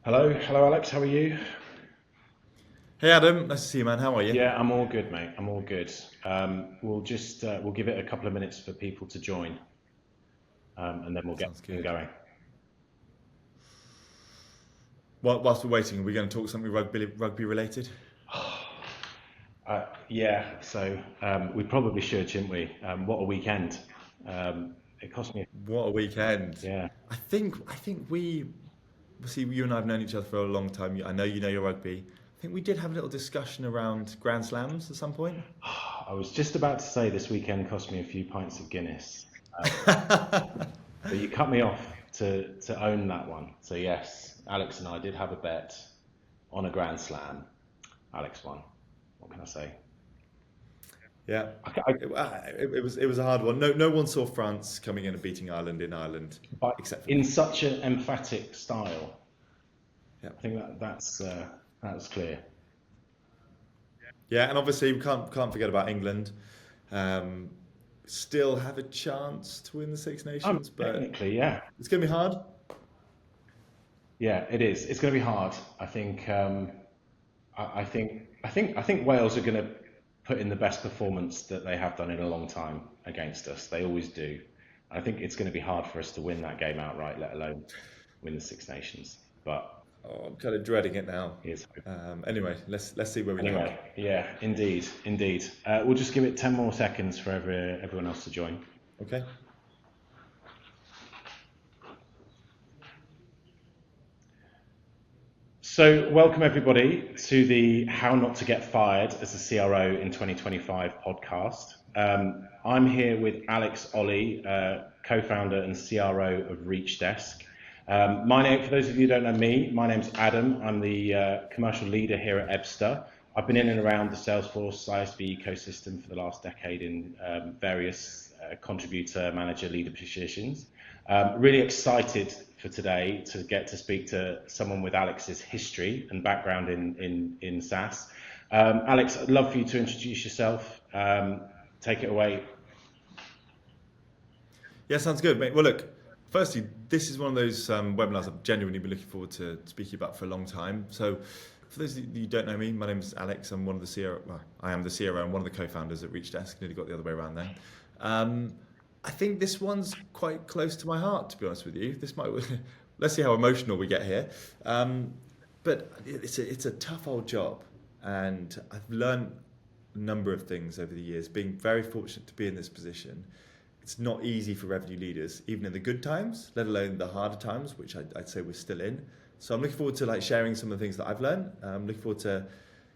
Hello, Alex. How are you? Hey Adam, nice to see you, man. How are you? Yeah, I'm all good, mate. I'm all good. We'll give it a couple of minutes for people to join, and then we'll get Sounds them good. going. Whilst we're waiting, are we going to talk something rugby related? Yeah, so we probably should, shouldn't we? What a weekend! It cost me. What a weekend! Yeah, I think we see you and I have known each other for a long time. I know you know your rugby. I think we did have a little discussion around Grand Slams at some point. I was just about to say this weekend cost me a few pints of Guinness, but you cut me off to own that one. So yes, Alex and I did have a bet on a Grand Slam. Alex won. What can I say? Yeah, I, it was a hard one. No one saw France coming in and beating Ireland in Ireland, but except for in me. such an emphatic style. Yeah, I think that's clear. yeah, and obviously we can't forget about England. Um, Still have a chance to win the Six Nations, but Technically, yeah, it's going to be hard. yeah, it is. It's going to be hard. I think. I think Wales are going to put in the best performance that they have done in a long time against us. They always do. I think it's going to be hard for us to win that game outright, let alone win the Six Nations. But Oh, I'm kind of dreading it now. here's hope. Anyway, let's see where we land. Anyway, yeah, indeed, indeed. We'll just give it 10 more seconds for everyone else to join. Okay. So, welcome everybody to the How Not to Get Fired as a CRO in 2025 podcast. I'm here with Alex Olley, co-founder and CRO of ReachDesk. My name, for those of you who don't know me, my name's Adam. I'm the commercial leader here at Ebster. I've been in and around the Salesforce ISV ecosystem for the last decade in various contributor, manager, leader positions. Really excited for today to get to speak to someone with Alex's history and background in SaaS. Alex, I'd love for you to introduce yourself. Take it away. Yeah, sounds good, mate. Well, look, firstly, this is one of those webinars I've genuinely been looking forward to speaking about for a long time. So, for those of you who don't know me, my name is Alex. I'm one of the CRO. Well, I am the CRO and one of the co-founders at ReachDesk. Nearly got the other way around then. I think this one's quite close to my heart, to be honest with you. This might. Let's see how emotional we get here. But it's a tough old job, and I've learned a number of things over the years. Being very fortunate to be in this position, it's not easy for revenue leaders, even in the good times, let alone the harder times, which I'd say we're still in. So I'm looking forward to sharing some of the things that I've learned. I'm looking forward to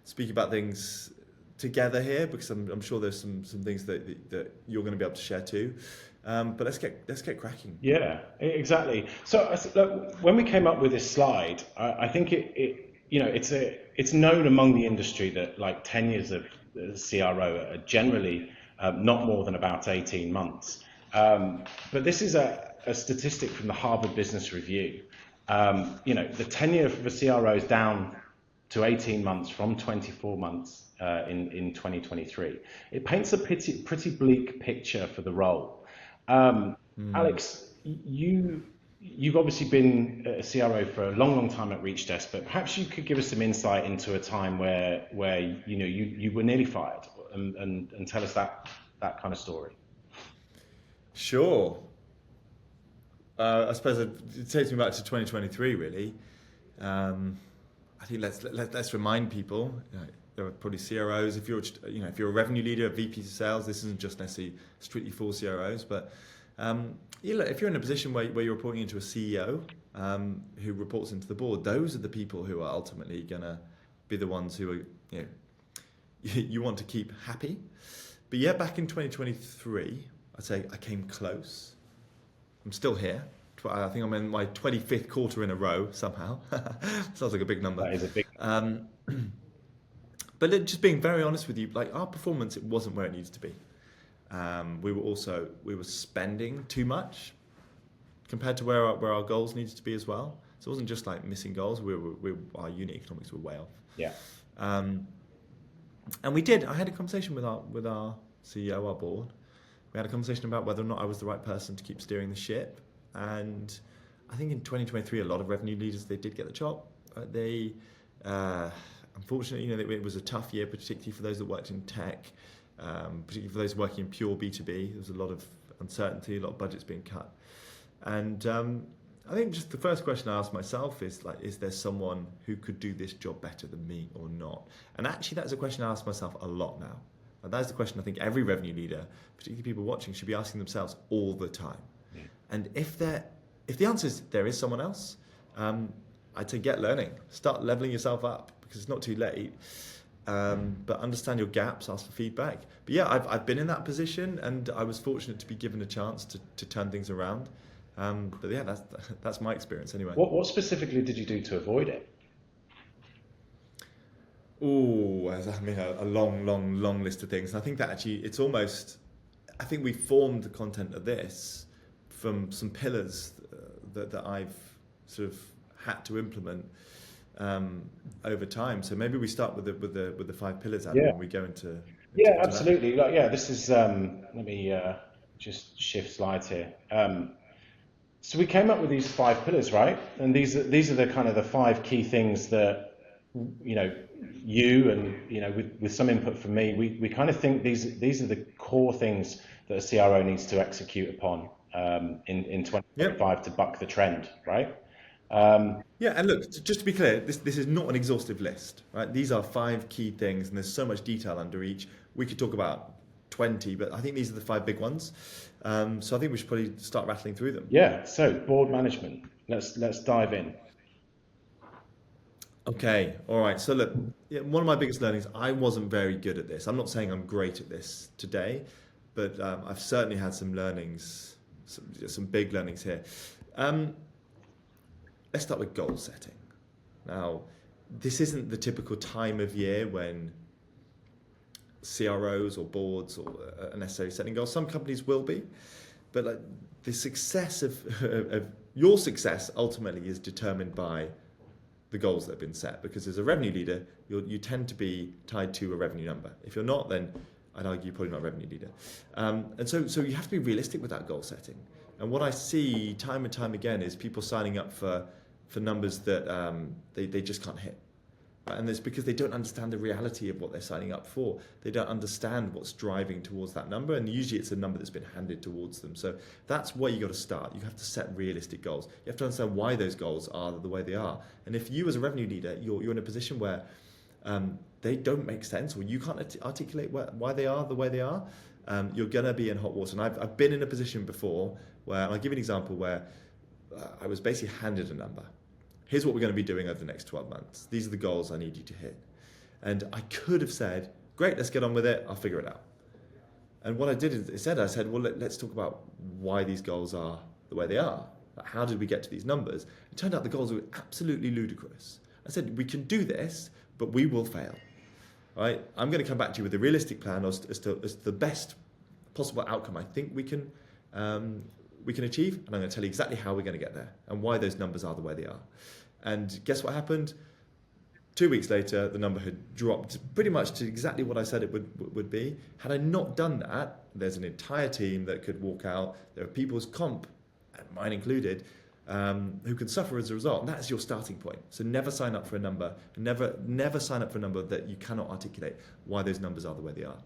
speaking about things together here because I'm sure there's some things that you're going to be able to share too. But let's get cracking. Yeah, exactly. So look, when we came up with this slide, I think it's known among the industry that like tenures of CRO are generally not more than about 18 months. But this is a statistic from the Harvard Business Review. The tenure of a CRO is down to 18 months from 24 months in 2023. It paints a pretty bleak picture for the role. Alex, you've obviously been a CRO for a long time at ReachDesk, but perhaps you could give us some insight into a time where you were nearly fired and tell us that kind of story. Sure. I suppose it takes me back to 2023, really. I think let's remind people. There are probably CROs. If you're a revenue leader, a VP of sales, this isn't just necessarily strictly for CROs, but if you're in a position where you're reporting into a CEO who reports into the board, those are the people who are ultimately going to be the ones who are you want to keep happy. But yeah, back in 2023, I'd say I came close. I'm still here. I think I'm in my 25th quarter in a row somehow. Sounds like a big number. That is a big. Um, but just being very honest with you, our performance, it wasn't where it needs to be. We were spending too much compared to where our goals needed to be as well. So it wasn't just like missing goals. Our unit economics were way off. Yeah. And I had a conversation with our CEO, our board. We had a conversation about whether or not I was the right person to keep steering the ship. And I think in 2023, a lot of revenue leaders, they did get the job. They, unfortunately, it was a tough year, particularly for those that worked in tech, particularly for those working in pure B2B. There was a lot of uncertainty, a lot of budgets being cut. And I think just the first question I asked myself is like, is there someone who could do this job better than me or not? And actually, that's a question I ask myself a lot now. And that's the question I think every revenue leader, particularly people watching, should be asking themselves all the time. Yeah. And if the answer is there is someone else, I'd say get learning, start leveling yourself up because it's not too late. But understand your gaps, ask for feedback. But yeah, I've been in that position, and I was fortunate to be given a chance to turn things around. But yeah, that's my experience anyway. What specifically did you do to avoid it? Oh, I mean, a long list of things. And I think that actually, it's almost, I think we formed the content of this from some pillars that I've sort of had to implement over time. So maybe we start with the 5 pillars, Adam, and we go into absolutely. Like, this is let me just shift slides here. So we came up with these 5 pillars, right? And these are the kind of the 5 key things that you and with some input from me, we kind of think these are the core things that a CRO needs to execute upon in 2025 to buck the trend, right? And look, just to be clear, this is not an exhaustive list, right? These are 5 key things, and there's so much detail under each. We could talk about 20, but I think these are the 5 big ones. So I think we should probably start rattling through them. Yeah. So board management. Let's dive in. Okay. All right. So look, one of my biggest learnings. I wasn't very good at this. I'm not saying I'm great at this today, but I've certainly had some learnings, some big learnings here. Let's start with goal setting. Now, this isn't the typical time of year when CROs or boards are necessarily setting goals. Some companies will be, but like the success of your success ultimately is determined by the goals that have been set. Because as a revenue leader, you tend to be tied to a revenue number. If you're not, then I'd argue you're probably not a revenue leader. And so you have to be realistic with that goal setting. And what I see time and time again is people signing up for numbers that they just can't hit. And it's because they don't understand the reality of what they're signing up for. They don't understand what's driving towards that number, and usually it's a number that's been handed towards them. So that's where you got to start. You have to set realistic goals. You have to understand why those goals are the way they are. And if you as a revenue leader, you're in a position where they don't make sense, or you can't articulate why they are the way they are, you're going to be in hot water. And I've been in a position before where, I'll give you an example where I was basically handed a number. Here's what we're going to be doing over the next 12 months. These are the goals I need you to hit. And I could have said, great, let's get on with it. I'll figure it out. And what I did is I said, well, let's talk about why these goals are the way they are. Like, how did we get to these numbers? It turned out the goals were absolutely ludicrous. I said, we can do this, but we will fail. Right? I'm going to come back to you with a realistic plan as to the best possible outcome I think we can achieve, and I'm going to tell you exactly how we're going to get there and why those numbers are the way they are. And guess what happened? 2 weeks later, the number had dropped pretty much to exactly what I said it would be. Had I not done that, there's an entire team that could walk out. There are people's comp, and mine included, who can suffer as a result. And that's your starting point. So never sign up for a number. Never sign up for a number that you cannot articulate why those numbers are the way they are.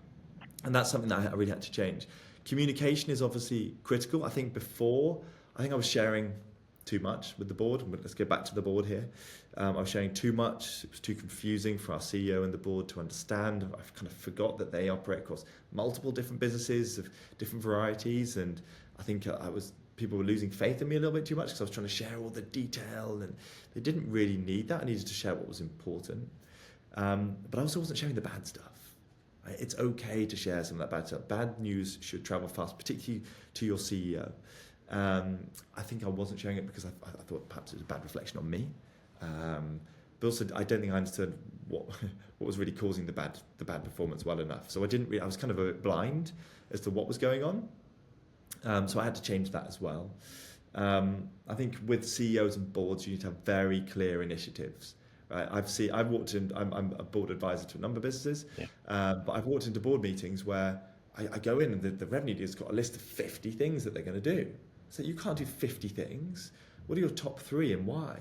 And that's something that I really had to change. Communication is obviously critical. I think I was sharing too much with the board. Let's go back to the board here. I was sharing too much. It was too confusing for our CEO and the board to understand. I kind of forgot that they operate across multiple different businesses of different varieties. And I think people were losing faith in me a little bit too much because I was trying to share all the detail, and they didn't really need that. I needed to share what was important. But I also wasn't sharing the bad stuff. It's okay to share some of that bad stuff. Bad news should travel fast, particularly to your CEO. I think I wasn't sharing it because I thought perhaps it was a bad reflection on me. But also, I don't think I understood what was really causing the bad performance well enough. So I was kind of a bit blind as to what was going on. So I had to change that as well. I think with CEOs and boards, you need to have very clear initiatives. Right? I've walked in. I'm a board advisor to a number of businesses, but I've walked into board meetings where I go in and the revenue leader's got a list of 50 things that they're going to do. So you can't do 50 things. What are your top 3 and why?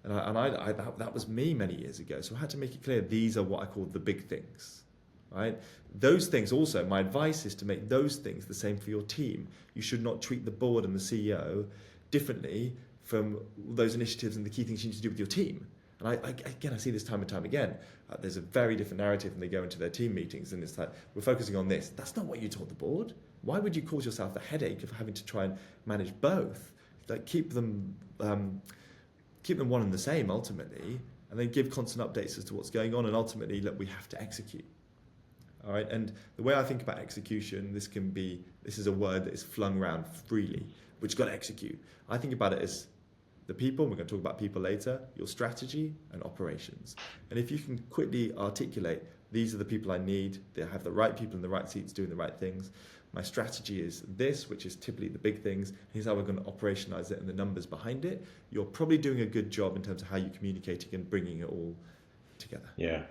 That was me many years ago. So I had to make it clear these are what I call the big things, right? Those things also, my advice is to make those things the same for your team. You should not treat the board and the CEO differently from those initiatives and the key things you need to do with your team. And I see this time and time again. There's a very different narrative when they go into their team meetings, and it's like, we're focusing on this. That's not what you told the board. Why would you cause yourself the headache of having to try and manage both? Like, keep them one and the same ultimately, and then give constant updates as to what's going on. And ultimately, look, we have to execute. All right. And the way I think about execution, this is a word that is flung around freely, which you've got to execute. I think about it as the people, we're going to talk about people later, your strategy and operations. And if you can quickly articulate, these are the people I need, they have the right people in the right seats doing the right things. My strategy is this, which is typically the big things. Here's how we're going to operationalize it and the numbers behind it. You're probably doing a good job in terms of how you're communicating and bringing it all together. Yeah,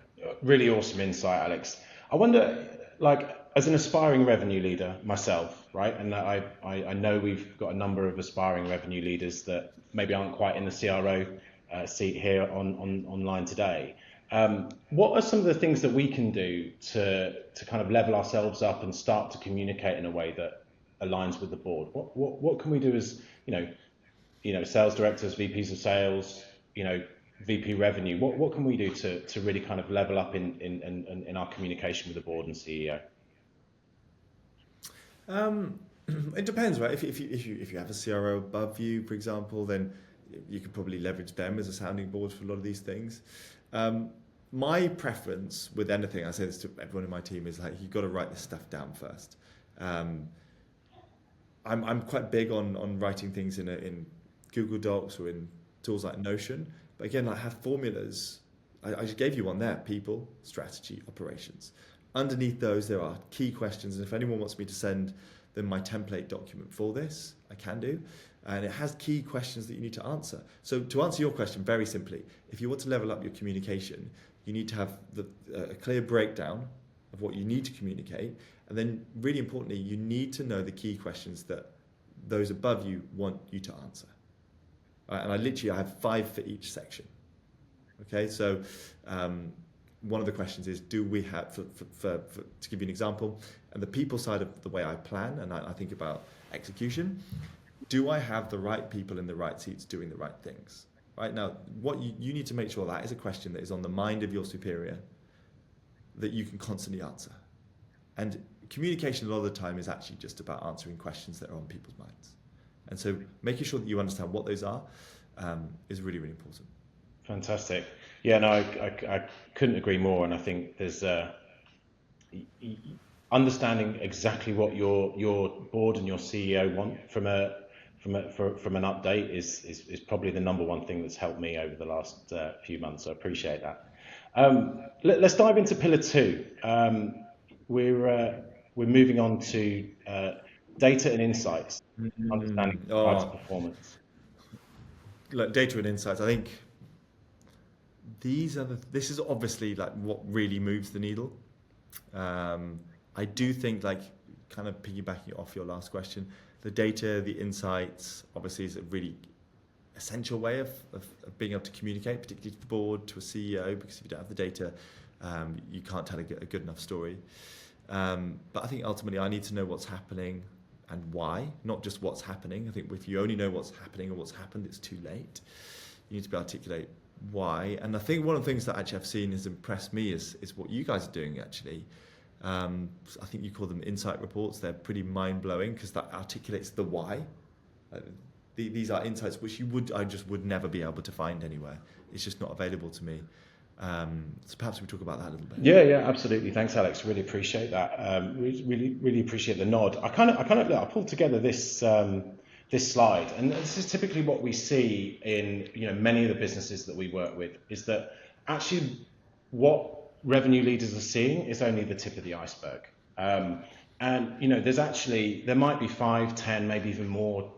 really awesome insight, Alex. I wonder, like, as an aspiring revenue leader myself, right, and I know we've got a number of aspiring revenue leaders that maybe aren't quite in the CRO seat here online today. What are some of the things that we can do to kind of level ourselves up and start to communicate in a way that aligns with the board? What can we do as sales directors, VPs of sales, VP revenue? What can we do to really kind of level up in our communication with the board and CEO? It depends, right? If you have a CRO above you, for example, then you could probably leverage them as a sounding board for a lot of these things. My preference with anything, I say this to everyone in my team, is like, you've got to write this stuff down first. I'm quite big on writing things in Google Docs or in tools like Notion. But again, I have formulas. I just gave you one there: people, strategy, operations. Underneath those, there are key questions. And if anyone wants me to send them my template document for this, I can do. And it has key questions that you need to answer. So to answer your question very simply, if you want to level up your communication, you need to have a clear breakdown of what you need to communicate. And then really importantly, you need to know the key questions that those above you want you to answer. And I have 5 for each section. Okay, so one of the questions is, do we have, to give you an example, and the people side of the way I plan, and I think about execution, do I have the right people in the right seats doing the right things? Right now, what you need to make sure that is a question that is on the mind of your superior that you can constantly answer. And communication a lot of the time is actually just about answering questions that are on people's minds. And so making sure that you understand what those are is really, really important. Fantastic. Yeah, no, I couldn't agree more. And I think there's understanding exactly what your board and your CEO want from an update is probably the number one thing that's helped me over the last few months. So I appreciate that. Let's dive into pillar 2. We're moving on to data and insights, understanding performance. Look, data and insights, I think this is obviously like what really moves the needle. I do think, like, kind of piggybacking off your last question, the data, the insights, obviously is a really essential way of being able to communicate, particularly to the board, to a CEO, because if you don't have the data, you can't tell a good enough story. But I think ultimately I need to know what's happening and why, not just what's happening. I think if you only know what's happening or what's happened, it's too late. You need to be able to articulate why. And I think one of the things that actually I've seen has impressed me is what you guys are doing, actually. I think you call them insight reports. They're pretty mind-blowing because that articulates the why. These are insights which I just would never be able to find anywhere. It's just not available to me. So perhaps we talk about that a little bit. Yeah, absolutely. Thanks, Alex. Really appreciate that. Really appreciate the nod. I pulled together this slide, and this is typically what we see in many of the businesses that we work with, is that actually what revenue leaders are seeing is only the tip of the iceberg. And there might be 5, 10, maybe even more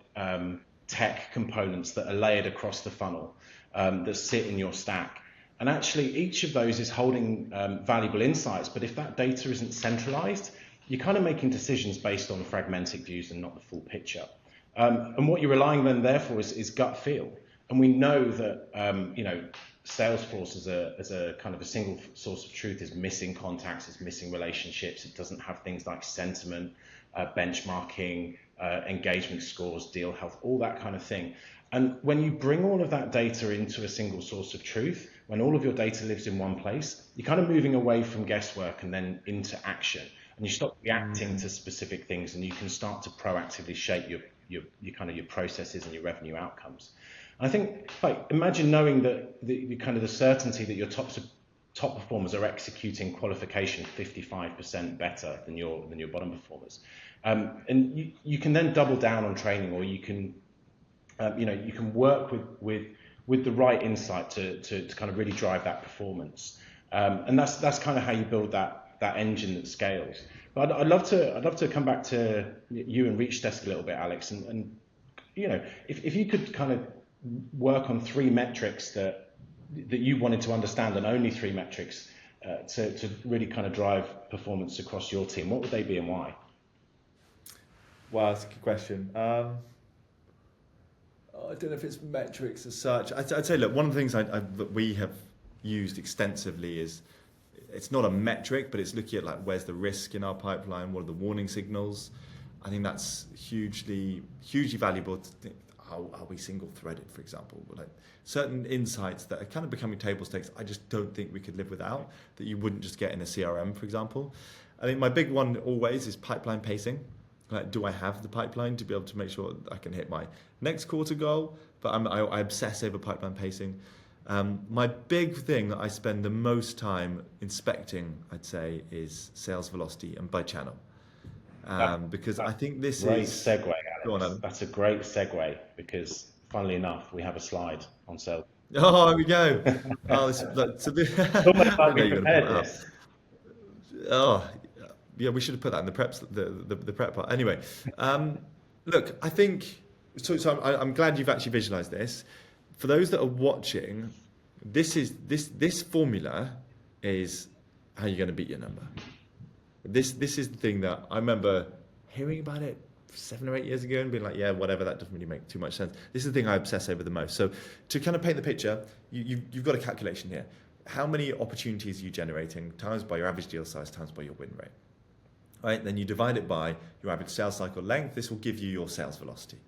tech components that are layered across the funnel that sit in your stack. And actually each of those is holding valuable insights, but if that data isn't centralized, you're kind of making decisions based on fragmented views and not the full picture. And what you're relying then therefore is gut feel. And we know that Salesforce as a kind of a single source of truth is missing contacts, it's missing relationships. It doesn't have things like sentiment, benchmarking, engagement scores, deal health, all that kind of thing. And when you bring all of that data into a single source of truth, when all of your data lives in one place, you're kind of moving away from guesswork and then into action. And you stop reacting to specific things, and you can start to proactively shape your kind of your processes and your revenue outcomes. And I think, like, imagine knowing that the kind of the certainty that your top performers are executing qualification 55% better than your bottom performers, and you can then double down on training, or you can you can work with the right insight to kind of really drive that performance, and that's kind of how you build that engine that scales. But I'd love to come back to you and Reach Desk a little bit, Alex, and if you could kind of work on 3 metrics that you wanted to understand, and only 3 metrics to really kind of drive performance across your team, what would they be and why? Wow, that's a good question. I don't know if it's metrics as such. I'd say, look, one of the things that we have used extensively is, it's not a metric, but it's looking at like, where's the risk in our pipeline? What are the warning signals? I think that's hugely valuable. Are we single threaded, for example? Like certain insights that are kind of becoming table stakes, I just don't think we could live without, that you wouldn't just get in a CRM, for example. I think my big one always is pipeline pacing. Like, do I have the pipeline to be able to make sure I can hit my next quarter goal? But I obsess over pipeline pacing. My big thing that I spend the most time inspecting, I'd say, is sales velocity, and by channel. Because I think this great is... segue, Alex. Go on, Adam. That's a great segue, because funnily enough, we have a slide on sales. Oh, here we go. Oh, it's a bit... It's almost like we prepared this. Oh, yeah, we should have put that in the preps, the prep part. Anyway, look, I think... So I'm glad you've actually visualized this. For those that are watching, this formula is how you're going to beat your number. This is the thing that I remember hearing about it 7 or 8 years ago and being like, yeah, whatever, that doesn't really make too much sense. This is the thing I obsess over the most. So to kind of paint the picture, you've got a calculation here. How many opportunities are you generating times by your average deal size times by your win rate? Right? Then you divide it by your average sales cycle length. This will give you your sales velocity.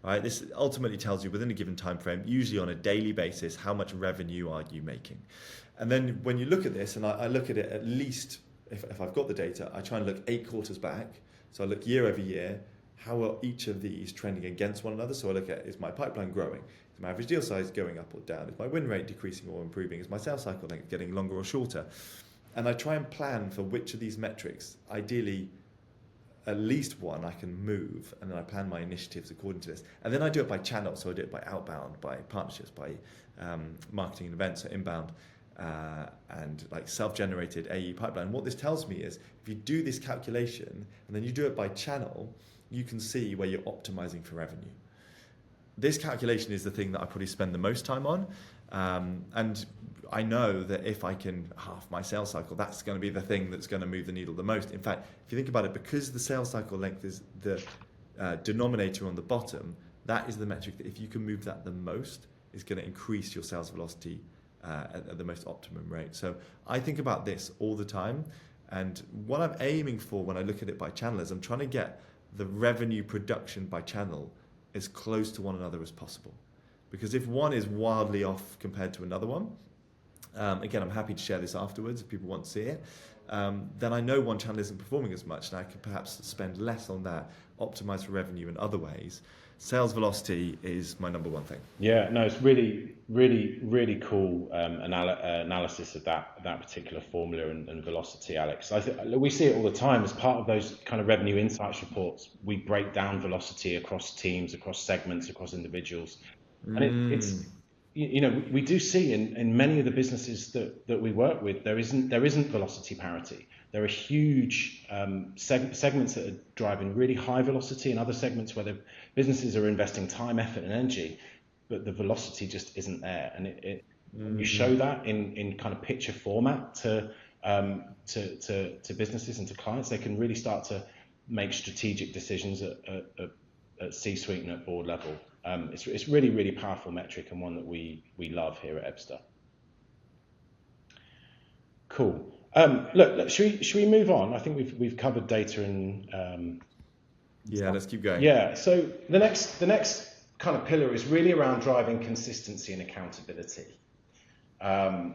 Right? This ultimately tells you within a given time frame, usually on a daily basis, how much revenue are you making. And then when you look at this, and I look at it at least, if I've got the data, I try and look 8 quarters back. So I look year over year, how are each of these trending against one another? So I look at, is my pipeline growing? Is my average deal size going up or down? Is my win rate decreasing or improving? Is my sales cycle length getting longer or shorter? And I try and plan for which of these metrics, ideally, at least one I can move, and then I plan my initiatives according to this. And then I do it by channel, so I do it by outbound, by partnerships, by marketing and events, so inbound, and like self-generated AE pipeline. What this tells me is, if you do this calculation, and then you do it by channel, you can see where you're optimizing for revenue. This calculation is the thing that I probably spend the most time on, and I know that if I can half my sales cycle, that's going to be the thing that's going to move the needle the most. In fact, if you think about it, because the sales cycle length is the denominator on the bottom, that is the metric that if you can move that the most, is going to increase your sales velocity at the most optimum rate. So I think about this all the time, and what I'm aiming for when I look at it by channel is I'm trying to get the revenue production by channel as close to one another as possible. Because if one is wildly off compared to another one, again, I'm happy to share this afterwards if people want to see it, then I know one channel isn't performing as much, and I could perhaps spend less on that, optimize for revenue in other ways. Sales velocity is my number one thing. Yeah, no, it's really, really, really cool analysis of that particular formula and velocity, Alex. We see it all the time as part of those kind of revenue insights reports. We break down velocity across teams, across segments, across individuals, and it's we do see in many of the businesses that we work with, there isn't velocity parity. There are huge segments that are driving really high velocity, and other segments where the businesses are investing time, effort, and energy, but the velocity just isn't there. And you show that in kind of picture format to businesses and to clients, they can really start to make strategic decisions at C-suite and at board level. It's really, really powerful metric and one that we love here at Ebster. Cool. Look, should we move on? I think we've covered data and Yeah, let's keep going. yeah. So the next kind of pillar is really around driving consistency and accountability. How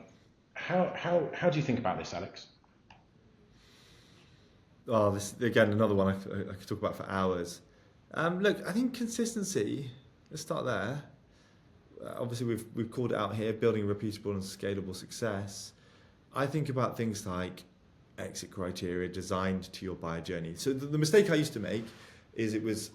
do you think about this, Alex? Oh, this again another one I could talk about for hours. Look, I think consistency. Let's start there. Obviously, we've called it out here, building a repeatable and scalable success. I think about things like exit criteria designed to your buyer journey. So the mistake I used to make is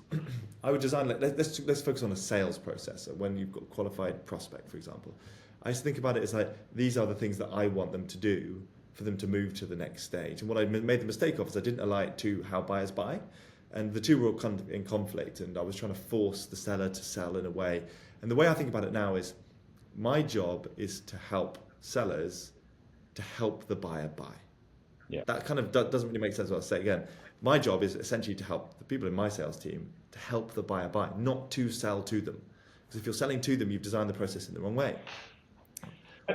I would design, let's focus on a sales process. So when you've got a qualified prospect, for example, I used to think about it as like, these are the things that I want them to do for them to move to the next stage. And what I made the mistake of is I didn't align it to how buyers buy. And the two were all kind of in conflict, and I was trying to force the seller to sell in a way. And the way I think about it now is my job is to help sellers to help the buyer buy. Yeah. That kind of doesn't really make sense what I say again. My job is essentially to help the people in my sales team to help the buyer buy, not to sell to them. Because if you're selling to them, you've designed the process in the wrong way.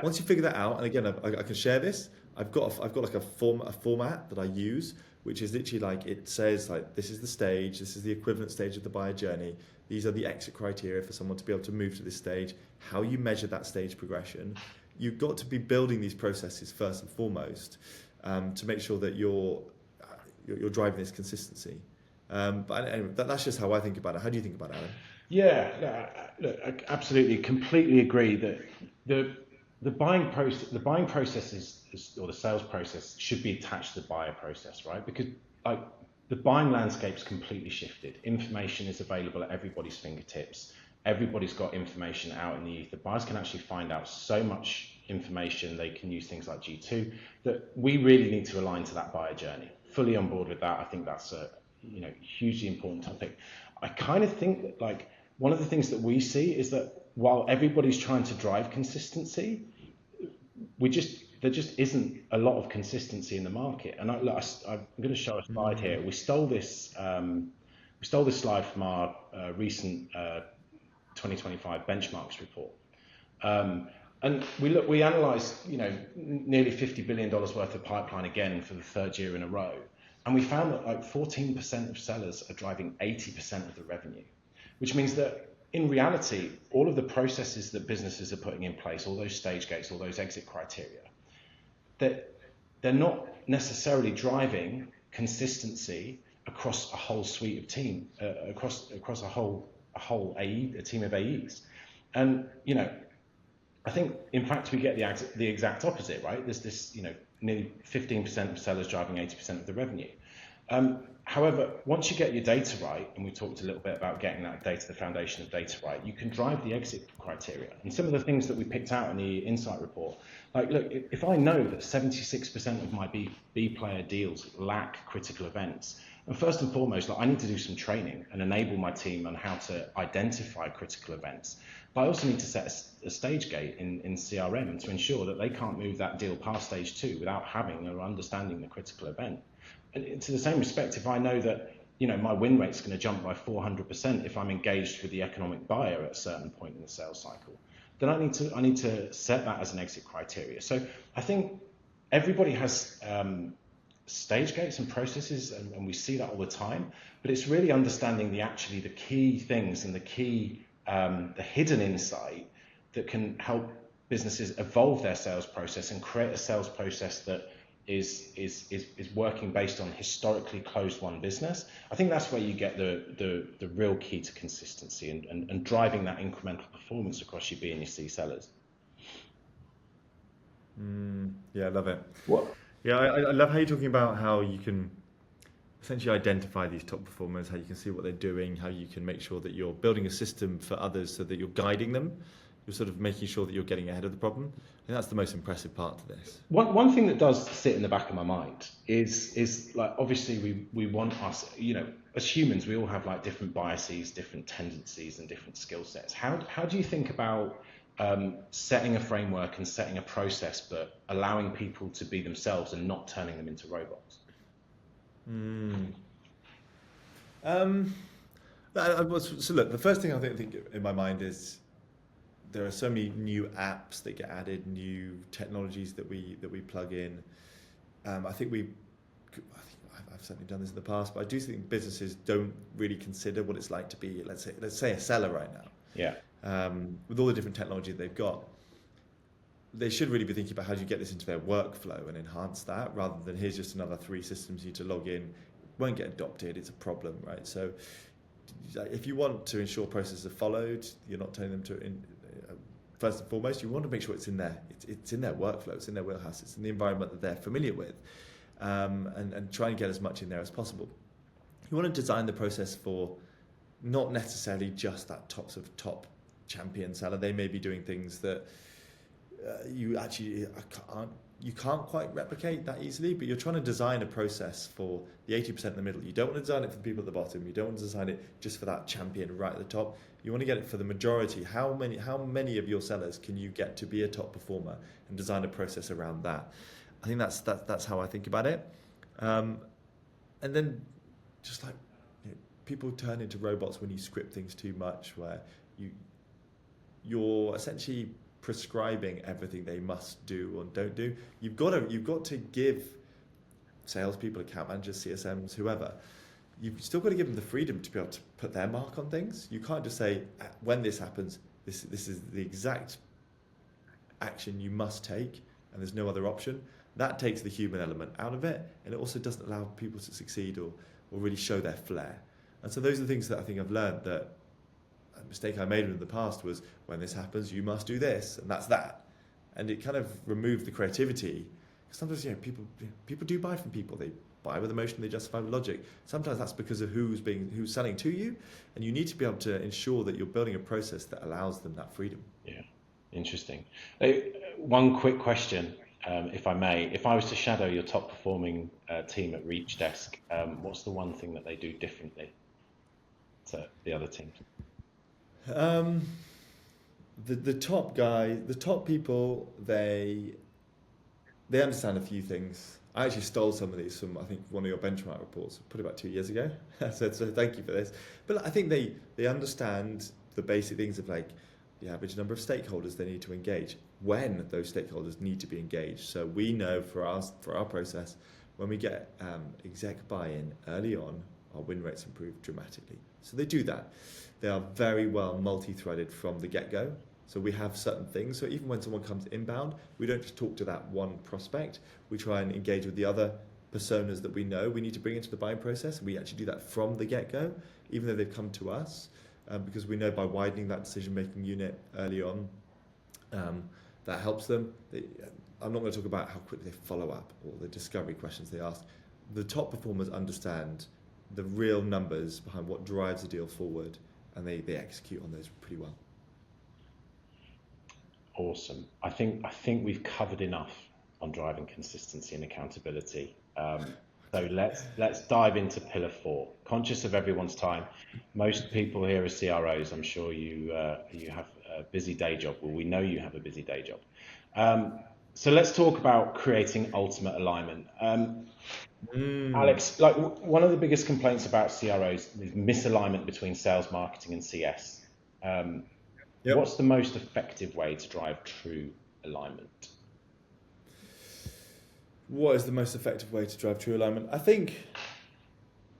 Once you figure that out, and again, I can share this. I've got like a format that I use, which is literally like, it says like, this is the stage, this is the equivalent stage of the buyer journey. These are the exit criteria for someone to be able to move to this stage. How you measure that stage progression. You've got to be building these processes first and foremost to make sure that you're driving this consistency. But anyway, that's just how I think about it. How do you think about it, Alan? Yeah, look, I absolutely, completely agree that the buying process or the sales process should be attached to the buyer process, right? Because like the buying landscape's completely shifted. Information is available at everybody's fingertips. Everybody's got information out in the ether. Buyers can actually find out so much information. They can use things like G2 that we really need to align to that buyer journey. Fully on board with that. I think that's a hugely important topic. I kind of think that like one of the things that we see is that while everybody's trying to drive consistency, there just isn't a lot of consistency in the market. And I'm going to show a slide here. We stole this slide from our recent 2025 benchmarks report. And we analysed, nearly $50 billion worth of pipeline again for the third year in a row. And we found that like 14% of sellers are driving 80% of the revenue, which means that in reality, all of the processes that businesses are putting in place, all those stage gates, all those exit criteria, that they're not necessarily driving consistency across a whole suite of team, across a whole AE, a team of AEs. And, I think in fact we get the exact opposite, right? There's this, nearly 15% of sellers driving 80% of the revenue. However, once you get your data right, and we talked a little bit about getting that data, the foundation of data right, you can drive the exit criteria. And some of the things that we picked out in the insight report, like, look, if I know that 76% of my B player deals lack critical events, and first and foremost, like, I need to do some training and enable my team on how to identify critical events. But I also need to set a stage gate in CRM to ensure that they can't move that deal past stage 2 without having or understanding the critical event. And to the same respect, if I know that my win rate's going to jump by 400% if I'm engaged with the economic buyer at a certain point in the sales cycle, then I need to set that as an exit criteria. So I think everybody has stage gates and processes, and we see that all the time. But it's really understanding the key things and the hidden insight that can help businesses evolve their sales process and create a sales process that is working based on historically closed won business. I think that's where you get the real key to consistency and driving that incremental performance across your B and your C sellers. Yeah, I love it. What? Yeah, I love how you're talking about how you can essentially identify these top performers, how you can see what they're doing, how you can make sure that you're building a system for others so that you're guiding them. You're sort of making sure that you're getting ahead of the problem. I think that's the most impressive part to this. One thing that does sit in the back of my mind is like, obviously we want us, as humans, we all have like different biases, different tendencies and different skill sets. How do you think about setting a framework and setting a process, but allowing people to be themselves and not turning them into robots? So look, the first thing I think in my mind is there are so many new apps that get added, new technologies that we plug in. I've certainly done this in the past, but I do think businesses don't really consider what it's like to be, let's say a seller right now. Yeah. With all the different technology they've got, they should really be thinking about how do you get this into their workflow and enhance that, rather than here's just another 3 systems you need to log in. It won't get adopted, it's a problem, right? So if you want to ensure processes are followed, you're not telling them to, first and foremost, you want to make sure it's in there. It's in their workflow, it's in their wheelhouse, it's in the environment that they're familiar with, and try and get as much in there as possible. You want to design the process for not necessarily just that top champion seller. They may be doing things that you can't quite replicate that easily, but you're trying to design a process for the 80% in the middle. You don't want to design it for the people at the bottom. You don't want to design it just for that champion right at the top. You want to get it for the majority. How many of your sellers can you get to be a top performer, and design a process around that? I think that's how I think about it. And then just like, people turn into robots when you script things too much, where you're essentially prescribing everything they must do or don't do. You've got to give salespeople, account managers, CSMs, whoever, you've still got to give them the freedom to be able to put their mark on things. You can't just say, when this happens, this is the exact action you must take, and there's no other option. That takes the human element out of it, and it also doesn't allow people to succeed or really show their flair. And so those are the things that I think I've learned, that a mistake I made in the past was, when this happens, you must do this, and that's that. And it kind of removed the creativity. Sometimes, people do buy from people. They buy with emotion, they justify with logic. Sometimes that's because of who's selling to you, and you need to be able to ensure that you're building a process that allows them that freedom. Yeah, interesting. One quick question, if I may. If I was to shadow your top performing team at Reach Desk, what's the one thing that they do differently to the other teams? The top people, they understand a few things. I actually stole some of these from, I think, one of your benchmark reports, probably about 2 years ago. so thank you for this. But I think they understand the basic things of, like, the average number of stakeholders they need to engage, when those stakeholders need to be engaged. So we know for our process, when we get exec buy-in early on, our win rates improve dramatically. So they do that. They are very well multi-threaded from the get-go. So we have certain things. So even when someone comes inbound, we don't just talk to that one prospect. We try and engage with the other personas that we know we need to bring into the buying process. We actually do that from the get-go, even though they've come to us, because we know by widening that decision-making unit early on, that helps them. I'm not going to talk about how quickly they follow up or the discovery questions they ask. The top performers understand the real numbers behind what drives the deal forward, and they execute on those pretty well. Awesome. I think we've covered enough on driving consistency and accountability. So let's dive into pillar 4. Conscious of everyone's time, most people here are CROs. I'm sure you have a busy day job. Well, we know you have a busy day job. So let's talk about creating ultimate alignment. Alex, like, one of the biggest complaints about CROs is misalignment between sales, marketing, and CS. Yep. What's the most effective way to drive true alignment? What is the most effective way to drive true alignment? I think,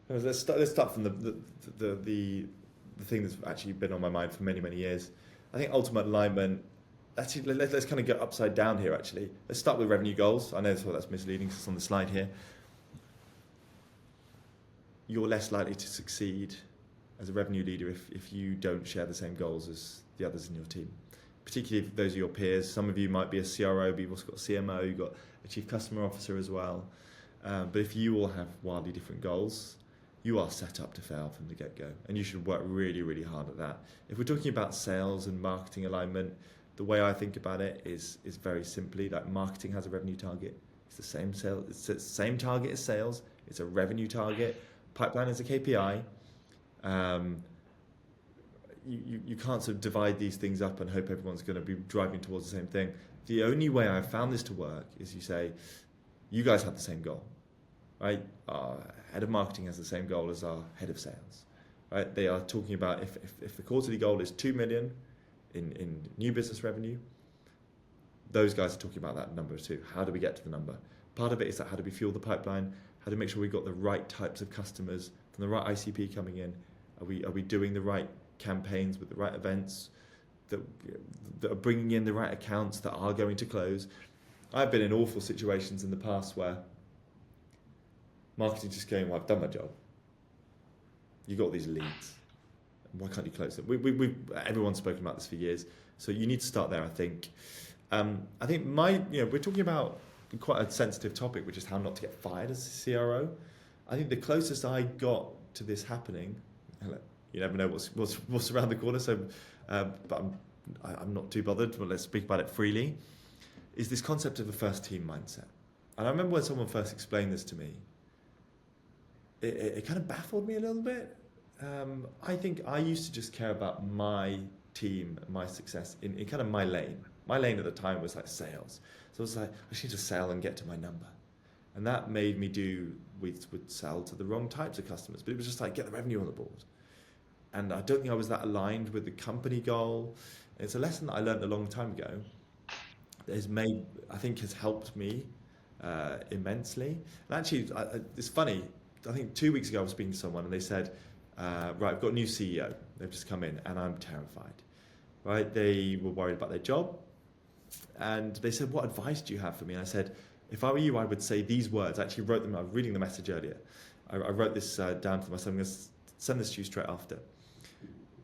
let's start from the thing that's actually been on my mind for many, many years. I think ultimate alignment, actually, let's kind of go upside down here, actually. Let's start with revenue goals. I know that's misleading because it's on the slide here. You're less likely to succeed as a revenue leader if you don't share the same goals as the others in your team, particularly if those are your peers. Some of you might be a CRO, but you've also got a CMO, you've got a chief customer officer as well. But if you all have wildly different goals, you are set up to fail from the get-go, and you should work really, really hard at that. If we're talking about sales and marketing alignment, the way I think about it is very simply, like, marketing has a revenue target. It's the same target as sales. It's a revenue target. Pipeline is a KPI. You can't sort of divide these things up and hope everyone's going to be driving towards the same thing. The only way I've found this to work is you say, you guys have the same goal, right? Our head of marketing has the same goal as our head of sales. right? They are talking about if the quarterly goal is 2 million in new business revenue, those guys are talking about that number too. How do we get to the number? Part of it is that how do we fuel the pipeline? How do we make sure we've got the right types of customers from the right ICP coming in? Are we doing the right campaigns with the right events that are bringing in the right accounts that are going to close? I've been in awful situations in the past where marketing just going, well, I've done my job. You got these leads. Why can't you close them? Everyone's spoken about this for years, so you need to start there. I think we're talking about quite a sensitive topic, which is how not to get fired as a CRO. I think the closest I got to this happening, you never know what's around the corner, so but I'm not too bothered. But let's speak about it freely. Is this concept of a first team mindset? And I remember when someone first explained this to me, it kind of baffled me a little bit. I think I used to just care about my team, my success in kind of my lane. My lane at the time was like sales. So I was like, I just need to sell and get to my number. And that made me would sell to the wrong types of customers, but it was just like, get the revenue on the board. And I don't think I was that aligned with the company goal. It's a lesson that I learned a long time ago that has helped me immensely. And actually, it's funny, I think 2 weeks ago I was speaking to someone and they said, right, I've got a new CEO. They've just come in and I'm terrified. Right? They were worried about their job. And they said, what advice do you have for me? And I said, if I were you, I would say these words. I actually wrote them. I was reading the message earlier. I wrote this down for myself. I'm going to send this to you straight after.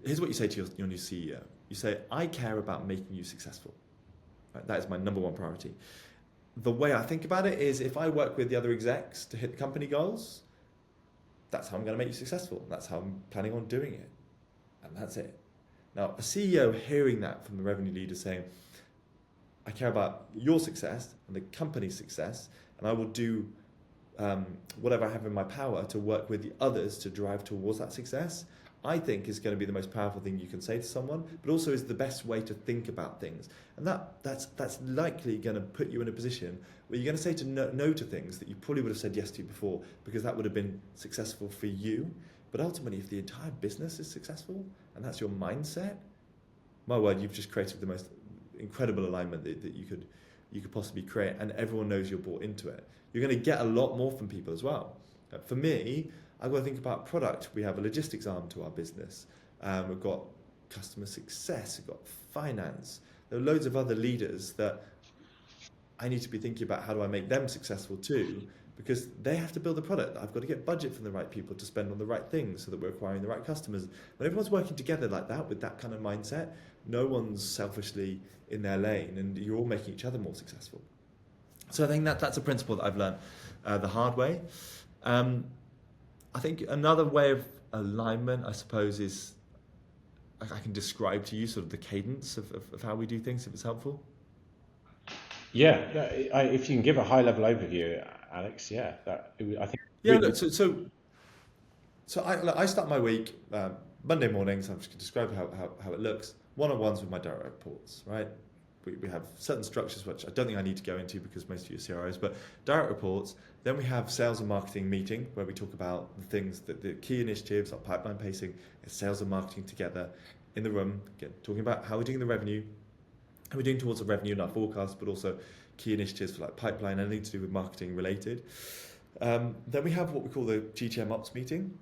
Here's what you say to your new CEO. You say, I care about making you successful. Right? That is my number one priority. The way I think about it is if I work with the other execs to hit the company goals, that's how I'm going to make you successful. That's how I'm planning on doing it. And that's it. Now, a CEO hearing that from the revenue leader saying, I care about your success and the company's success, and I will do whatever I have in my power to work with the others to drive towards that success, I think is going to be the most powerful thing you can say to someone, but also is the best way to think about things. And that's likely going to put you in a position where you're going to say no to things that you probably would have said yes to before, because that would have been successful for you. But ultimately, if the entire business is successful and that's your mindset, my word, you've just created the most incredible alignment that you could possibly create, and everyone knows you're bought into it. You're going to get a lot more from people as well. For me, I've got to think about product. We have a logistics arm to our business. We've got customer success. We've got finance. There are loads of other leaders that I need to be thinking about how do I make them successful too, because they have to build the product. I've got to get budget from the right people to spend on the right things so that we're acquiring the right customers. When everyone's working together like that with that kind of mindset, no one's selfishly in their lane and you're all making each other more successful. So I think that's a principle that I've learned the hard way. I think another way of alignment, I suppose, is I can describe to you sort of the cadence of how we do things, if it's helpful. Yeah, if you can give a high-level overview, Alex, I think. Yeah, look, so I start my week Monday mornings. I'm just going to describe how it looks. One-on-ones with my direct reports, right? We have certain structures which I don't think I need to go into because most of you are CROs, but direct reports. Then we have sales and marketing meeting where we talk about the things that the key initiatives, our pipeline pacing, and sales and marketing together in the room, again, talking about how we're doing the revenue, how we're doing towards the revenue in our forecast, but also key initiatives for like pipeline, anything to do with marketing related. Then we have what we call the GTM Ops meeting.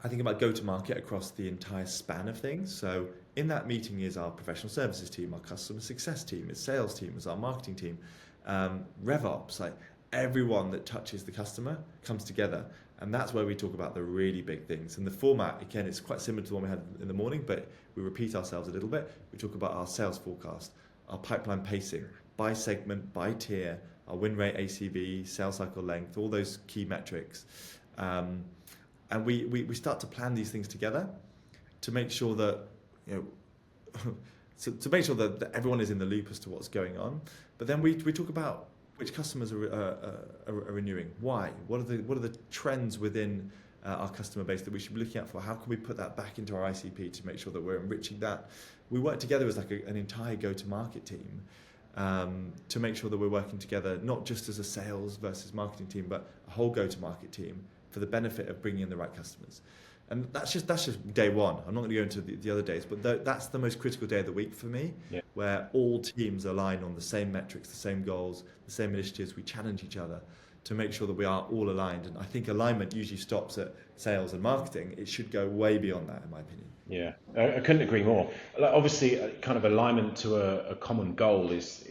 I think about go-to-market across the entire span of things. So in that meeting is our professional services team, our customer success team, its sales team, is our marketing team, RevOps, like everyone that touches the customer comes together. And that's where we talk about the really big things. And the format, again, it's quite similar to the one we had in the morning, but we repeat ourselves a little bit. We talk about our sales forecast, our pipeline pacing, by segment, by tier, our win rate, ACV, sales cycle length, all those key metrics. And we start to plan these things together to make sure that, to make sure that everyone is in the loop as to what's going on. But then we talk about which customers are renewing, why, what are the trends within our customer base that we should be looking out for? How can we put that back into our ICP to make sure that we're enriching that? We work together as like an entire go-to-market team to make sure that we're working together, not just as a sales versus marketing team, but a whole go-to-market team for the benefit of bringing in the right customers. And that's just day one. I'm not going to go into the other days, but that's the most critical day of the week for me, Yeah. where all teams align on the same metrics, the same goals, the same initiatives. We challenge each other to make sure that we are all aligned. And I think alignment usually stops at sales and marketing. It should go way beyond that, in my opinion. Yeah, I couldn't agree more. Like, obviously, kind of alignment to a common goal is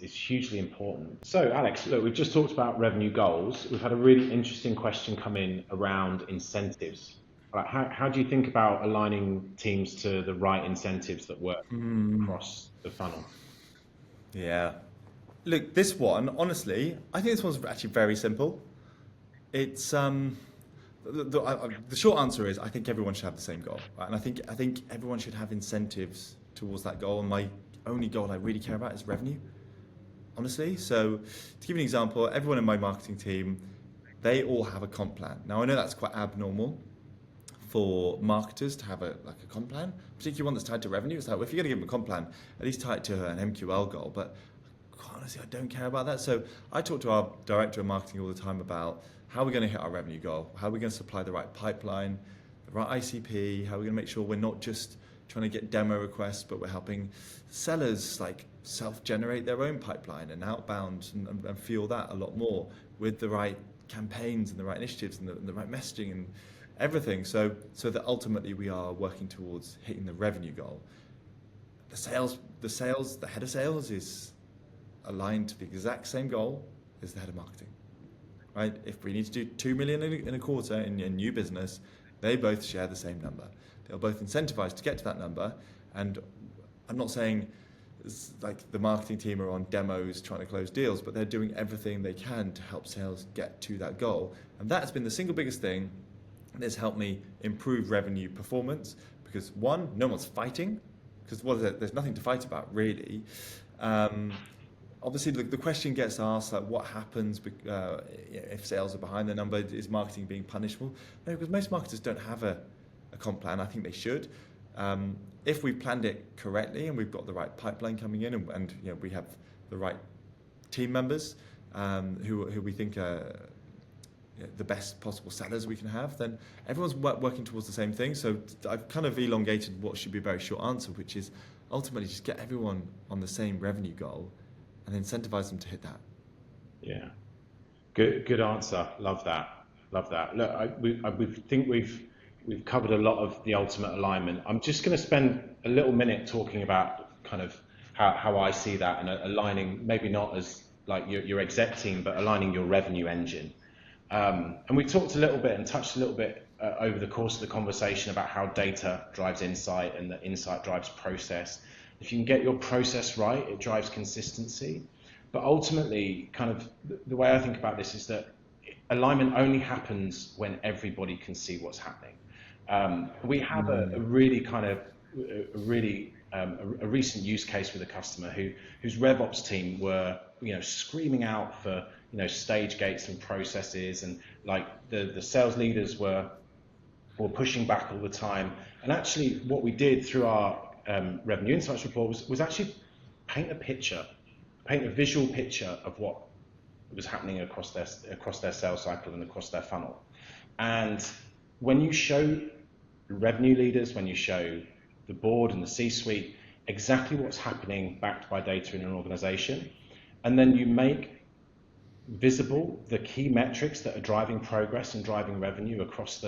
hugely important. So, Alex, look, we've just talked about revenue goals. We've had a really interesting question come in around incentives. Like, how do you think about aligning teams to the right incentives that work across the funnel? Yeah. Look, this one, honestly, I think this one's actually very simple. It's the short answer is I think everyone should have the same goal, right? And I think everyone should have incentives towards that goal. And my only goal I really care about is revenue, honestly. So to give you an example, everyone in my marketing team, they all have a comp plan. Now I know that's quite abnormal for marketers to have a comp plan, particularly one that's tied to revenue. It's like, well, if you're going to give them a comp plan, at least tie it to an MQL goal. But quite honestly, I don't care about that. So I talk to our director of marketing all the time about how we're going to hit our revenue goal, how we're going to supply the right pipeline, the right ICP, how we're going to make sure we're not just trying to get demo requests, but we're helping sellers like self-generate their own pipeline and outbound and fuel that a lot more with the right campaigns and the right initiatives and the right messaging and everything. So that ultimately we are working towards hitting the revenue goal. The head of sales is aligned to the exact same goal as the head of marketing. Right? If we need to do 2 million in a quarter in new business, they both share the same number. They're both incentivized to get to that number. And I'm not saying like the marketing team are on demos trying to close deals, but they're doing everything they can to help sales get to that goal. And that's been the single biggest thing that's helped me improve revenue performance, because one, no one's fighting, because there's nothing to fight about really. Obviously, the question gets asked, like, what happens if sales are behind the number? Is marketing being punishable? No, because most marketers don't have a comp plan. I think they should. If we planned it correctly and we've got the right pipeline coming in and we have the right team members who we think are the best possible sellers we can have, then everyone's working towards the same thing. So I've kind of elongated what should be a very short answer, which is ultimately just get everyone on the same revenue goal and incentivize them to hit that. Yeah, good answer. Love that. Look, we think we've covered a lot of the ultimate alignment. I'm just going to spend a little minute talking about kind of how I see that and aligning, maybe not as like your exec team, but aligning your revenue engine. And we talked a little bit and touched a little bit over the course of the conversation about how data drives insight and that insight drives process. If you can get your process right, it drives consistency. But ultimately, kind of the way I think about this is that alignment only happens when everybody can see what's happening. We have a recent use case with a customer whose RevOps team were screaming out for stage gates and processes, and like the sales leaders were pushing back all the time. And actually, what we did through our revenue insights report was actually paint a visual picture of what was happening across their sales cycle and across their funnel. And when you show revenue leaders, when you show the board and the C-suite exactly what's happening backed by data in an organization, and then you make visible the key metrics that are driving progress and driving revenue across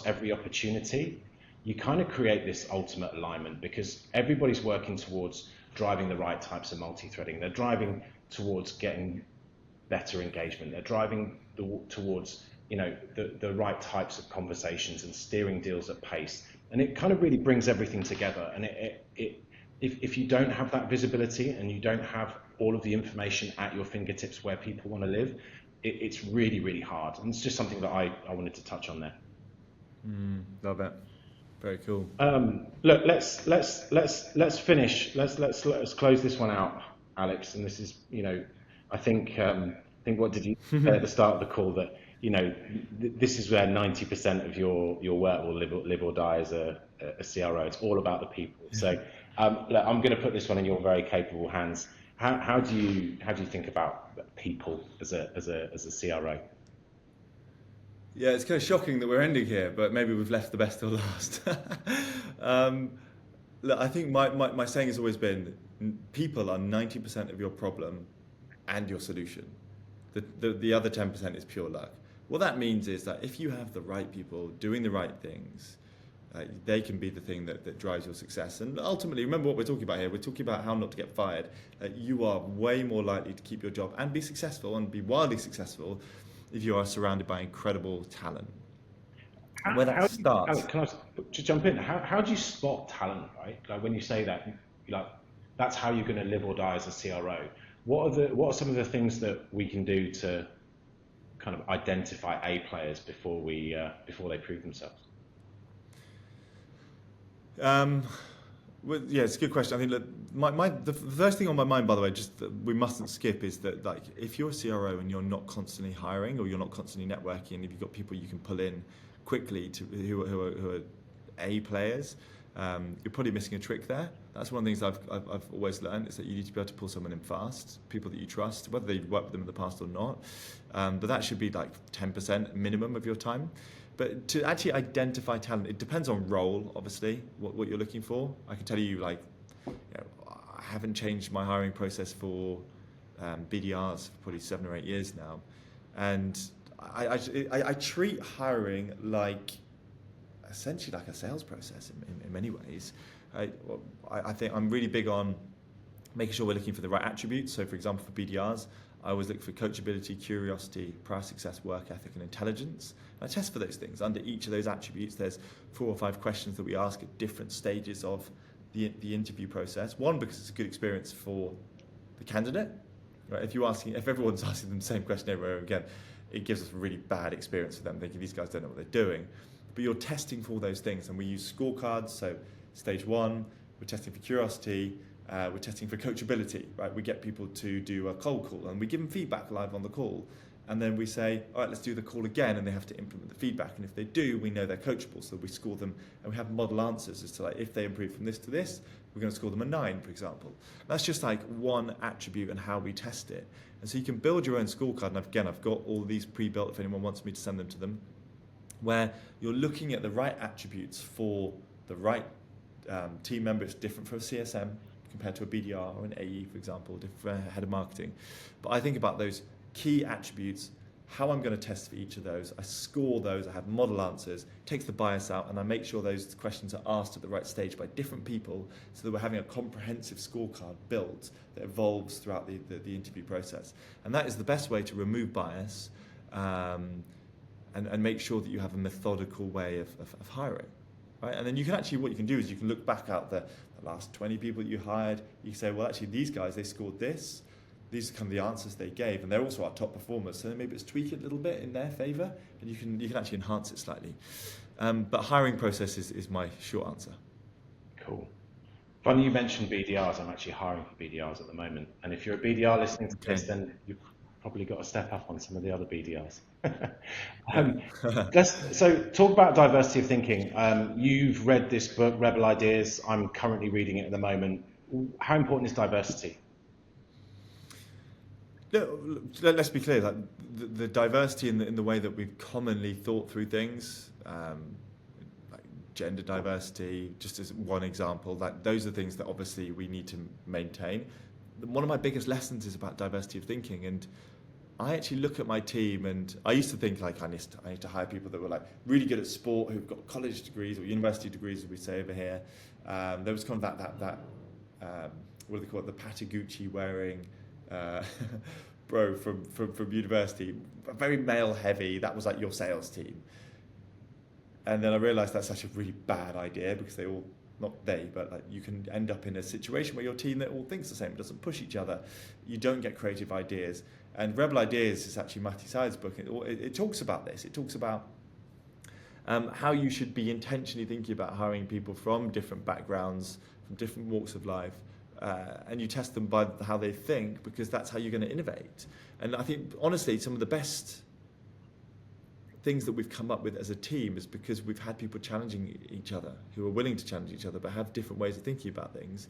every opportunity, you kind of create this ultimate alignment, because everybody's working towards driving the right types of multi-threading. They're driving towards getting better engagement. They're driving towards the right types of conversations and steering deals at pace. And it kind of really brings everything together. And if you don't have that visibility and you don't have all of the information at your fingertips where people want to live, it's really, really hard. And it's just something that I wanted to touch on there. Love it. Very cool. Look, let's finish. Let's close this one out, Alex. And this is, I think what did you say at the start of the call, that this is where 90% of your work will live or die as a CRO. It's all about the people. So look, I'm going to put this one in your very capable hands. How do you think about people as a CRO? Yeah, it's kind of shocking that we're ending here, but maybe we've left the best till last. um, Look, I think my saying has always been people are 90% of your problem and your solution. The other 10% is pure luck. What that means is that if you have the right people doing the right things, they can be the thing that drives your success. And ultimately, remember what we're talking about here. We're talking about how not to get fired. You are way more likely to keep your job and be successful and be wildly successful if you are surrounded by incredible talent. And where that Alex, starts, can I just jump in? How do you spot talent, right? Like when you say that, like that's how you're going to live or die as a CRO. What are some of the things that we can do to kind of identify A players before they prove themselves? um, well, yeah, it's a good question. I think that the first thing on my mind, by the way, just that we mustn't skip is that like if you're a CRO and you're not constantly hiring or you're not constantly networking, if you've got people you can pull in quickly to who are A players, you're probably missing a trick there. That's one of the things I've always learned is that you need to be able to pull someone in fast, people that you trust, whether you've worked with them in the past or not. But that should be like 10% minimum of your time. But to actually identify talent, it depends on role, obviously, what you're looking for. I can tell you, like, I haven't changed my hiring process for BDRs for probably 7 or 8 years now. And I treat hiring like essentially like a sales process in many ways. I think I'm really big on making sure we're looking for the right attributes. So, for example, for BDRs, I always look for coachability, curiosity, prior success, work ethic, and intelligence. And I test for those things. Under each of those attributes, there's 4 or 5 questions that we ask at different stages of the interview process. One, because it's a good experience for the candidate. Right? If everyone's asking them the same question over and over again, it gives us a really bad experience for them, thinking these guys don't know what they're doing. But you're testing for those things, and we use scorecards. So stage 1, we're testing for curiosity. We're testing for coachability, right? We get people to do a cold call and we give them feedback live on the call. And then we say, all right, let's do the call again, and they have to implement the feedback. And if they do, we know they're coachable. So we score them, and we have model answers as to like, if they improve from this to this, we're going to score them a 9, for example. That's just like one attribute and how we test it. And so you can build your own scorecard. And again, I've got all these pre-built if anyone wants me to send them to them, where you're looking at the right attributes for the right team member. It's different for a CSM compared to a BDR or an AE, for example, different head of marketing. But I think about those key attributes, how I'm going to test for each of those. I score those, I have model answers, takes the bias out, and I make sure those questions are asked at the right stage by different people so that we're having a comprehensive scorecard built that evolves throughout the interview process. And that is the best way to remove bias and make sure that you have a methodical way of hiring. Right? And then what you can do is you can look back at the last 20 people that you hired. You can say, well, actually, these guys, they scored this. These are kind of the answers they gave, and they're also our top performers. So maybe let's tweak it a little bit in their favour, and you can actually enhance it slightly. But hiring process is my short answer. Cool. Funny you mentioned BDRs. I'm actually hiring for BDRs at the moment. And if you're a BDR listening to this, then you've probably got to step up on some of the other BDRs. So talk about diversity of thinking. You've read this book, Rebel Ideas. I'm currently reading it at the moment. How important is diversity? Let's be clear, like the diversity in the way that we've commonly thought through things, like gender diversity, just as one example, like those are things that obviously we need to maintain. One of my biggest lessons is about diversity of thinking, and I actually look at my team, and I used to think like I need to hire people that were like really good at sport, who've got college degrees or university degrees, as we say over here. There was kind of that what do they call it, the Patagucci wearing bro from university, very male heavy. That was like your sales team. And then I realised that's such a really bad idea, because but like you can end up in a situation where your team that all thinks the same, doesn't push each other. You don't get creative ideas. And Rebel Ideas is actually Matty Syed's book. It talks about this. It talks about how you should be intentionally thinking about hiring people from different backgrounds, from different walks of life. And you test them by how they think, because that's how you're going to innovate. And I think, honestly, some of the best things that we've come up with as a team is because we've had people challenging each other, who are willing to challenge each other, but have different ways of thinking about things,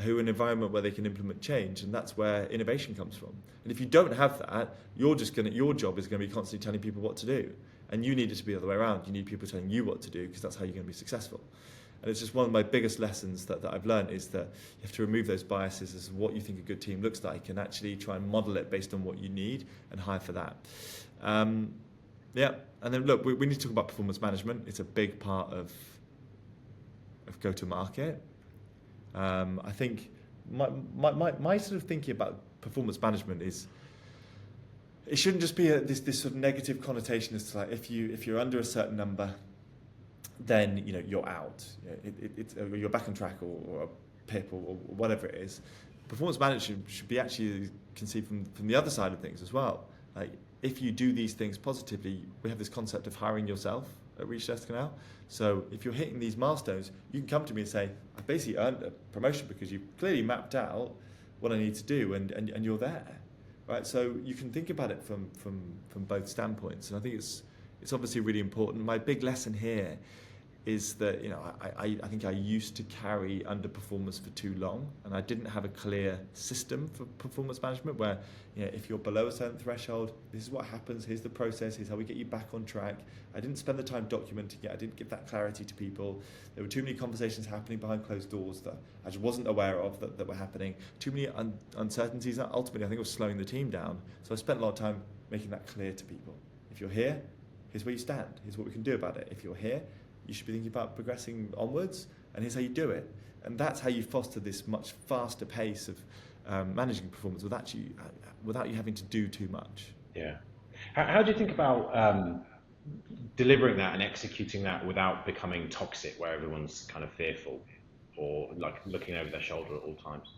who are in an environment where they can implement change, and that's where innovation comes from. And if you don't have that, your job is going to be constantly telling people what to do. And you need it to be the other way around. You need people telling you what to do, because that's how you're going to be successful. And it's just one of my biggest lessons that I've learned, is that you have to remove those biases as what you think a good team looks like, and actually try and model it based on what you need and hire for that. Yeah, and then look, we need to talk about performance management. It's a big part of go-to-market. I think my sort of thinking about performance management is, it shouldn't just be this sort of negative connotation as to, like, if you're under a certain number, then you're out. You're back on track, or a PIP, or whatever it is. Performance management should be actually conceived from the other side of things as well. Like, if you do these things positively, we have this concept of hiring yourself at Reach Desk now. So if you're hitting these milestones, you can come to me and say, I've basically earned a promotion because you've clearly mapped out what I need to do, and you're there, right? So you can think about it from both standpoints, and I think it's obviously really important. My big lesson here is that I think I used to carry underperformance for too long, and I didn't have a clear system for performance management where, if you're below a certain threshold, this is what happens, here's the process, here's how we get you back on track. I didn't spend the time documenting it, I didn't give that clarity to people. There were too many conversations happening behind closed doors that I just wasn't aware of that were happening. Too many uncertainties that ultimately I think was slowing the team down. So I spent a lot of time making that clear to people. If you're here, here's where you stand, here's what we can do about it. If you're here, you should be thinking about progressing onwards, and here's how you do it. And that's how you foster this much faster pace of managing performance without you having to do too much. Yeah. How do you think about delivering that and executing that without becoming toxic, where everyone's kind of fearful or like looking over their shoulder at all times?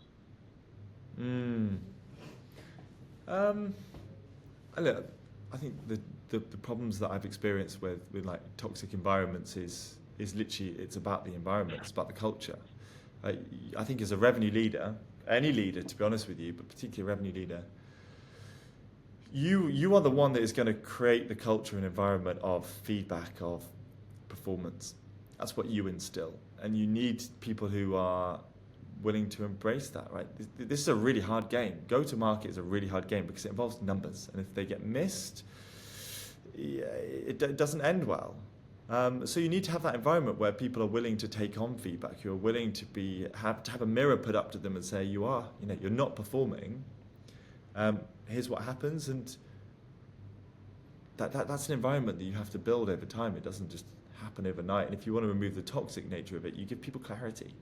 Look, I think the problems that I've experienced with like toxic environments is literally, it's about the environment, it's about the culture. I think as a revenue leader, any leader to be honest with you, but particularly a revenue leader, you are the one that is going to create the culture and environment of feedback, of performance. That's what you instill, and you need people who are willing to embrace that, right? This is a really hard game. Go-to-market is a really hard game because it involves numbers, and if they get missed, it doesn't end well. So you need to have that environment where people are willing to take on feedback, who are willing to have a mirror put up to them and say, you're not performing. Here's what happens, and that's an environment that you have to build over time. It doesn't just happen overnight. And if you want to remove the toxic nature of it, you give people clarity.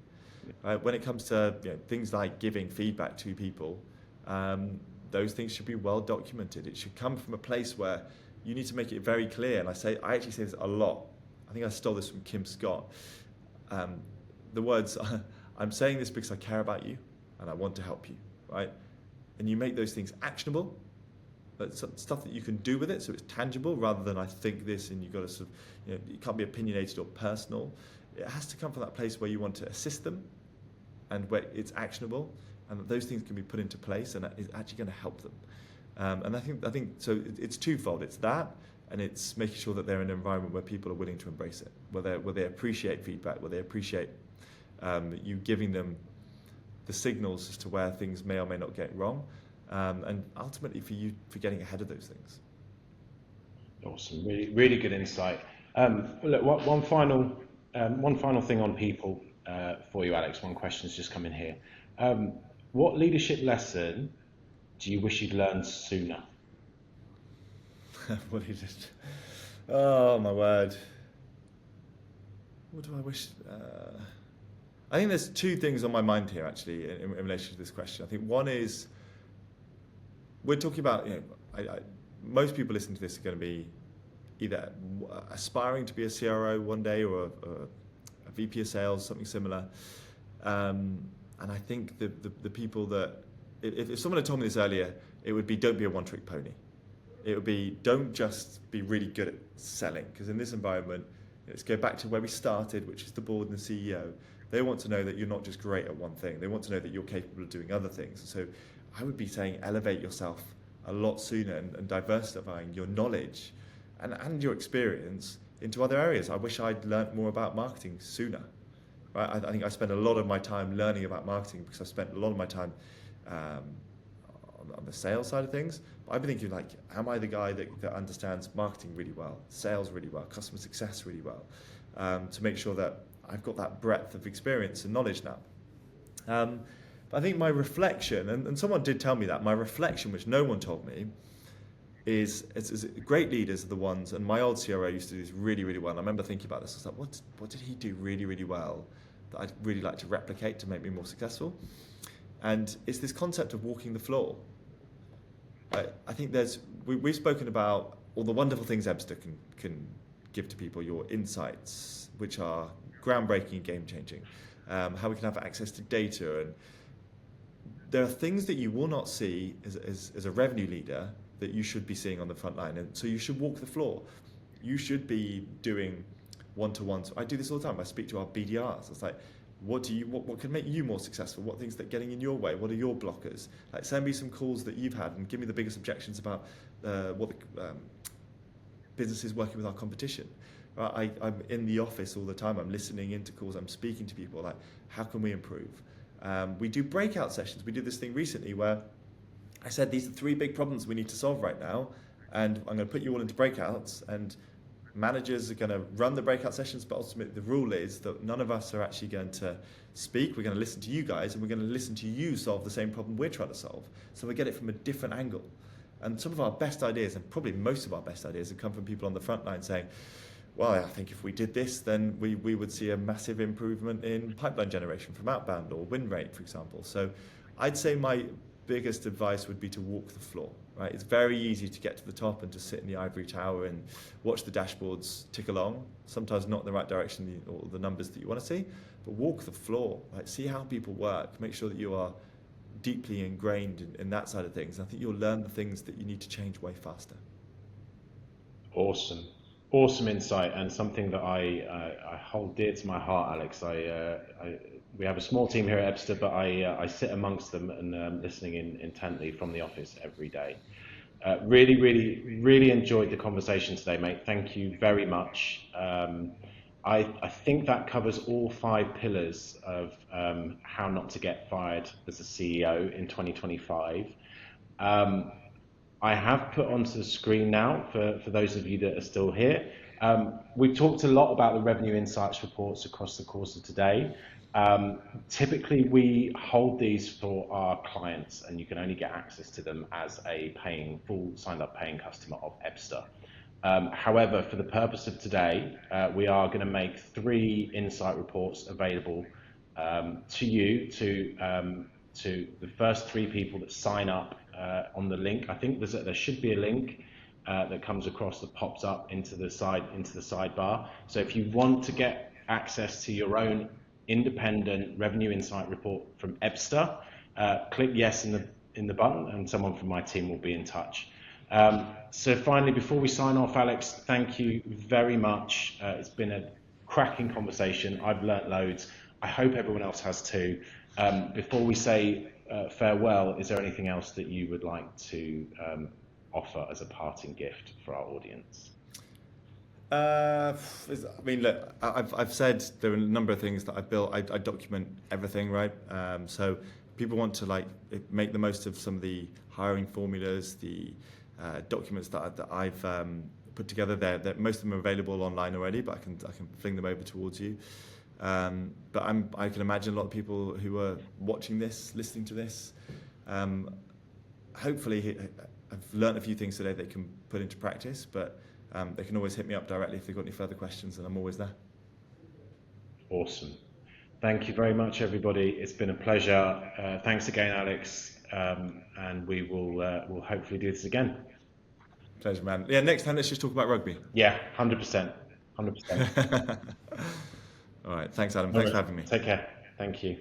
When it comes to things like giving feedback to people, those things should be well documented. It should come from a place where you need to make it very clear. And I actually say this a lot. I think I stole this from Kim Scott. The words, I'm saying this because I care about you and I want to help you, right? And you make those things actionable, stuff that you can do with it, so it's tangible rather than I think this and you've got to sort of, it can't be opinionated or personal. It has to come from that place where you want to assist them and where it's actionable, and that those things can be put into place and is actually going to help them. And I think so. It's twofold. It's that, and it's making sure that they're in an environment where people are willing to embrace it, where they appreciate feedback, where they appreciate you giving them the signals as to where things may or may not get wrong, and ultimately for getting ahead of those things. Awesome, really, really good insight. Look, one final thing on people for you, Alex. One question's just come in here. What leadership lesson do you wish you'd learned sooner? What is it? Oh my word! What do I wish? I think there's two things on my mind here actually in relation to this question. I think one is we're talking about most people listening to this are going to be either aspiring to be a CRO one day or a VP of sales, something similar. And I think the people that, if someone had told me this earlier, it would be don't be a one-trick pony. It would be don't just be really good at selling, because in this environment, let's go back to where we started, which is the board and the CEO. They want to know that you're not just great at one thing. They want to know that you're capable of doing other things. So I would be saying elevate yourself a lot sooner and diversifying your knowledge and your experience into other areas. I wish I'd learnt more about marketing sooner. Right? I think I spend a lot of my time learning about marketing because I spent a lot of my time on the sales side of things. But I've been thinking like, am I the guy that understands marketing really well, sales really well, customer success really well, to make sure that I've got that breadth of experience and knowledge now. But I think my reflection, and someone did tell me that, my reflection, which no one told me, is great leaders are the ones, and my old CRO used to do this really, really well. And I remember thinking about this. I was like, what did he do really, really well that I'd really like to replicate to make me more successful? And it's this concept of walking the floor. I think we've spoken about all the wonderful things Ebster can give to people, your insights, which are groundbreaking and game-changing, how we can have access to data. And there are things that you will not see as a revenue leader that you should be seeing on the front line. And so you should walk the floor. You should be doing one-to-ones. I do this all the time. I speak to our BDRs. It's like, what can make you more successful? What things that are getting in your way? What are your blockers? Like, send me some calls that you've had and give me the biggest objections about what the business is working with our competition. I'm in the office all the time. I'm listening into calls. I'm speaking to people. Like, how can we improve? We do breakout sessions. We did this thing recently where I said, these are 3 big problems we need to solve right now, and I'm going to put you all into breakouts, and managers are going to run the breakout sessions, but ultimately the rule is that none of us are actually going to speak. We're going to listen to you guys, and we're going to listen to you solve the same problem we're trying to solve. So we get it from a different angle. And some of our best ideas, and probably most of our best ideas, have come from people on the front line saying, well, I think if we did this, then we would see a massive improvement in pipeline generation from outbound or win rate, for example. So I'd say my biggest advice would be to walk the floor, right? It's very easy to get to the top and to sit in the ivory tower and watch the dashboards tick along, sometimes not in the right direction or the numbers that you want to see, but walk the floor, right? See how people work, make sure that you are deeply ingrained in that side of things. I think you'll learn the things that you need to change way faster. Awesome insight, and something that I hold dear to my heart, Alex. We have a small team here at Ebster, but I sit amongst them and listening intently from the office every day. Really enjoyed the conversation today, mate. Thank you very much. I think that covers all 5 pillars of how not to get fired as a CEO in 2025. I have put onto the screen now for those of you that are still here. We've talked a lot about the revenue insights reports across the course of today. Typically we hold these for our clients, and you can only get access to them as a full signed up paying customer of Ebster. However, for the purpose of today, we are going to make 3 insight reports available to you, to the first 3 people that sign up on the link. I think there should be a link that comes across, that pops up into the sidebar. So if you want to get access to your own independent revenue insight report from Ebster, click yes in the button, and someone from my team will be in touch. So finally, before we sign off, Alex, thank you very much. It's been a cracking conversation. I've learnt loads. I hope everyone else has too. Before we say farewell, is there anything else that you would like to offer as a parting gift for our audience? I mean, look, I've said there are a number of things that I've built. I document everything, right? So people want to make the most of some of the hiring formulas, the documents that I've put together. That most of them are available online already, but I can fling them over towards you. But I can imagine a lot of people who are watching this, listening to this, hopefully have learned a few things today they can put into practice, but they can always hit me up directly if they've got any further questions, and I'm always there. Awesome. Thank you very much, everybody. It's been a pleasure. Thanks again, Alex, and we'll hopefully do this again. Pleasure, man. Yeah, next time let's just talk about rugby. Yeah, 100%. All right, thanks, Adam. Thanks for having me. Take care. Thank you.